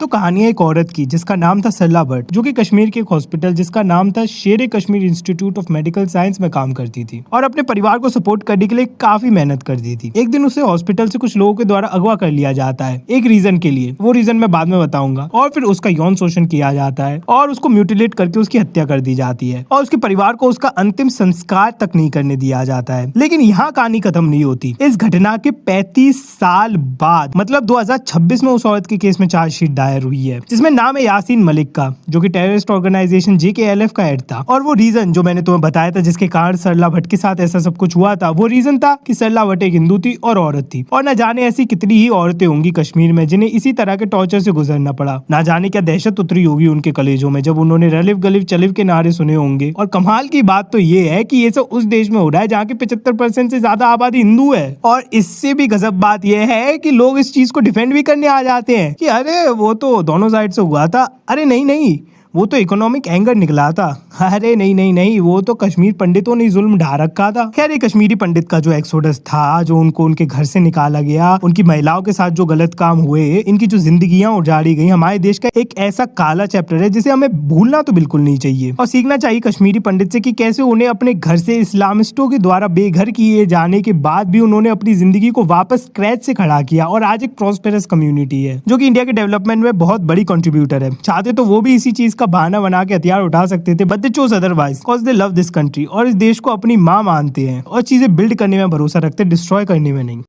तो कहानी है एक औरत की जिसका नाम था सरला भट्ट, जो कि कश्मीर के एक हॉस्पिटल जिसका नाम था शेर Kashmir institute of medical science में काम करती थी और अपने परिवार को सपोर्ट करने के लिए काफी मेहनत करती थी। एक दिन उसे हॉस्पिटल से कुछ लोगों के द्वारा अगवा कर लिया जाता है एक रीजन के लिए, वो रीजन मैं बाद में बताऊंगा। और फिर उसका यौन शोषण किया जाता है और उसको म्यूटिलेट करके उसकी हत्या कर दी जाती है और उसके परिवार को उसका अंतिम संस्कार तक नहीं करने दिया जाता है। लेकिन यहाँ कहानी खत्म नहीं होती। इस घटना के 35 साल बाद मतलब 2026 में उस औरत के केस में चार्जशीट दायर हुई है, जिसमें नाम है यासीन मलिक का, जो कि टेररिस्ट ऑर्गेनाइजेशन JKLF का हेड था। और वो रीजन जो मैंने तुम्हें बताया था जिसके कारण सरला भट्ट के साथ ऐसा सब कुछ हुआ था, वो रीजन था कि सरला भट्ट एक हिंदू थी और औरत थी। और न जाने ऐसी कितनी ही औरतें होंगी कश्मीर में जिन्हें इसी तरह के टॉर्चर से गुजरना पड़ा। ना जाने क्या दहशत उतरी होगी उनके कलेजों में जब उन्होंने रलिव गलिव चलिव के नारे सुने होंगे। और कमाल की बात तो ये है कि ये सब उस देश में हो रहा है जहाँ की 75% से ज्यादा आबादी हिंदू है। और इससे भी गजब बात यह है कि लोग इस चीज को डिफेंड भी करने आ जाते हैं कि अरे वो तो दोनों साइड से हुआ था। अरे नहीं नहीं, वो तो इकोनॉमिक एंगर निकला था। अरे नहीं नहीं नहीं, वो तो कश्मीर पंडितों ने जुल्म ढा रखा था। खैर, ये कश्मीरी पंडित का जो एक्सोडस था, जो उनको उनके घर से निकाला गया, उनकी महिलाओं के साथ जो गलत काम हुए, इनकी जो जिंदगियां उजाड़ी गई, हमारे देश का एक ऐसा काला चैप्टर है जिसे हमें भूलना तो बिल्कुल नहीं चाहिए और सीखना चाहिए कश्मीरी पंडित से कि कैसे उन्हें अपने घर से इस्लामिस्टों के द्वारा बेघर किए जाने के बाद भी उन्होंने अपनी जिंदगी को वापस स्क्रैच से खड़ा किया और आज एक प्रॉस्पेरस कम्युनिटी है जो कि इंडिया के डेवलपमेंट में बहुत बड़ी कंट्रीब्यूटर है। चाहते तो वो भी इसी चीज का बहाना बना के हथियार उठा सकते थे, but they chose otherwise because they love this country और इस देश को अपनी माँ मानते हैं और चीजें बिल्ड करने में भरोसा रखते हैं, डिस्ट्रॉय करने में नहीं।